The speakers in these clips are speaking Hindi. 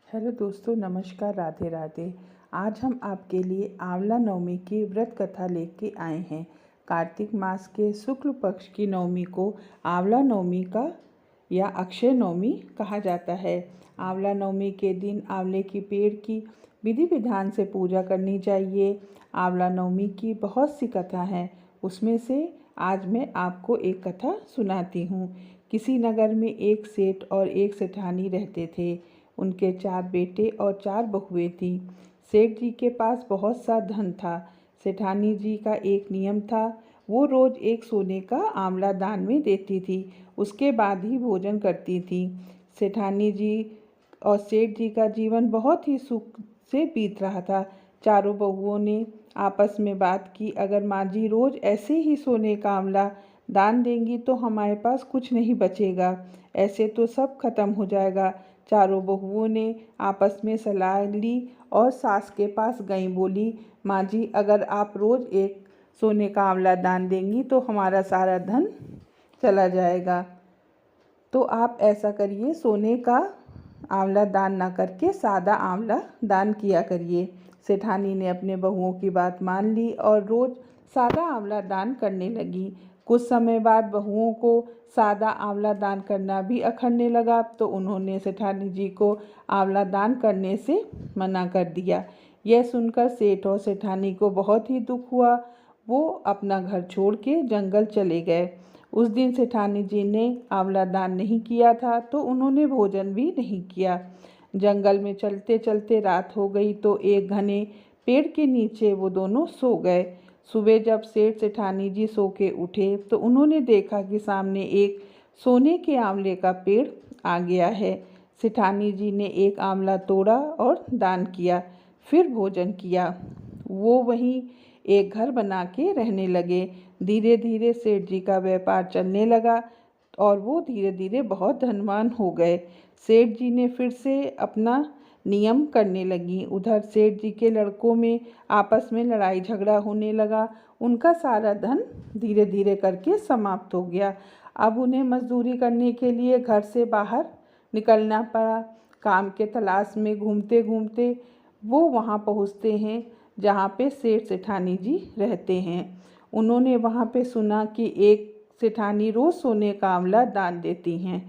हेलो दोस्तों, नमस्कार, राधे राधे। आज हम आपके लिए आंवला नवमी की व्रत कथा लेके आए हैं। कार्तिक मास के शुक्ल पक्ष की नवमी को आंवला नवमी का या अक्षय नवमी कहा जाता है। आंवला नवमी के दिन आंवले की पेड़ की विधि विधान से पूजा करनी चाहिए। आंवला नवमी की बहुत सी कथा हैं, उसमें से आज मैं आपको एक कथा सुनाती हूँ। किसी नगर में एक सेठ और एक सेठानी रहते थे। उनके 4 बेटे और 4 बहुएं थीं। सेठ जी के पास बहुत सा धन था। सेठानी जी का एक नियम था, वो रोज एक सोने का आंवला दान में देती थी, उसके बाद ही भोजन करती थी। सेठानी जी और सेठ जी का जीवन बहुत ही सुख से बीत रहा था। चारों बहुओं ने आपस में बात की, अगर माँ जी रोज ऐसे ही सोने का आंवला दान देंगी तो हमारे पास कुछ नहीं बचेगा, ऐसे तो सब खत्म हो जाएगा। चारों बहुओं ने आपस में सलाह ली और सास के पास गईं। बोली, माँ जी, अगर आप रोज एक सोने का आंवला दान देंगी तो हमारा सारा धन चला जाएगा, तो आप ऐसा करिए, सोने का आंवला दान ना करके सादा आंवला दान किया करिए। सेठानी ने अपने बहुओं की बात मान ली और रोज सादा आंवला दान करने लगी। कुछ समय बाद बहुओं को सादा आंवला दान करना भी अखरने लगा, तो उन्होंने सेठानी जी को आंवला दान करने से मना कर दिया। यह सुनकर सेठ और सेठानी को बहुत ही दुख हुआ। वो अपना घर छोड़ के जंगल चले गए। उस दिन सेठानी जी ने आंवला दान नहीं किया था, तो उन्होंने भोजन भी नहीं किया। जंगल में चलते चलते रात हो गई, तो एक घने पेड़ के नीचे वो दोनों सो गए। सुबह जब सेठ सेठानी जी सो के उठे तो उन्होंने देखा कि सामने एक सोने के आंवले का पेड़ आ गया है। सेठानी जी ने एक आंवला तोड़ा और दान किया, फिर भोजन किया। वो वहीं एक घर बना के रहने लगे। धीरे धीरे सेठ जी का व्यापार चलने लगा और वो धीरे धीरे बहुत धनवान हो गए। सेठ जी ने फिर से अपना नियम करने लगी। उधर सेठ जी के लड़कों में आपस में लड़ाई झगड़ा होने लगा। उनका सारा धन धीरे धीरे करके समाप्त हो गया। अब उन्हें मजदूरी करने के लिए घर से बाहर निकलना पड़ा। काम के तलाश में घूमते घूमते वो वहाँ पहुँचते हैं जहाँ पे सेठ सेठानी जी रहते हैं। उन्होंने वहाँ पे सुना कि एक सेठानी रोज़ सोने का आंवला दान देती हैं,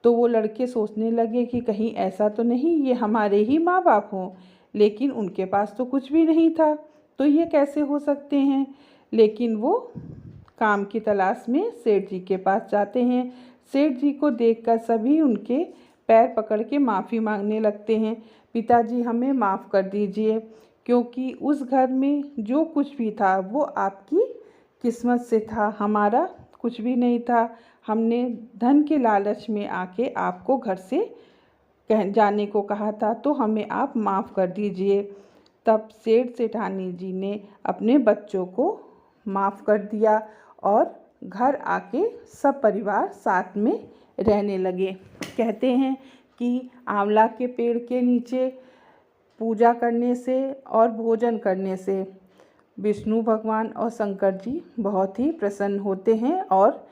तो वो लड़के सोचने लगे कि कहीं ऐसा तो नहीं ये हमारे ही माँ बाप हों, लेकिन उनके पास तो कुछ भी नहीं था, तो ये कैसे हो सकते हैं। लेकिन वो काम की तलाश में सेठ जी के पास जाते हैं। सेठ जी को देखकर सभी उनके पैर पकड़ के माफ़ी मांगने लगते हैं। पिताजी, हमें माफ़ कर दीजिए, क्योंकि उस घर में जो कुछ भी था वो आपकी किस्मत से था, हमारा कुछ भी नहीं था। हमने धन के लालच में आके आपको घर से जाने को कहा था, तो हमें आप माफ़ कर दीजिए। तब सेठ सेठानी जी ने अपने बच्चों को माफ़ कर दिया और घर आके सब परिवार साथ में रहने लगे। कहते हैं कि आंवला के पेड़ के नीचे पूजा करने से और भोजन करने से विष्णु भगवान और शंकर जी बहुत ही प्रसन्न होते हैं और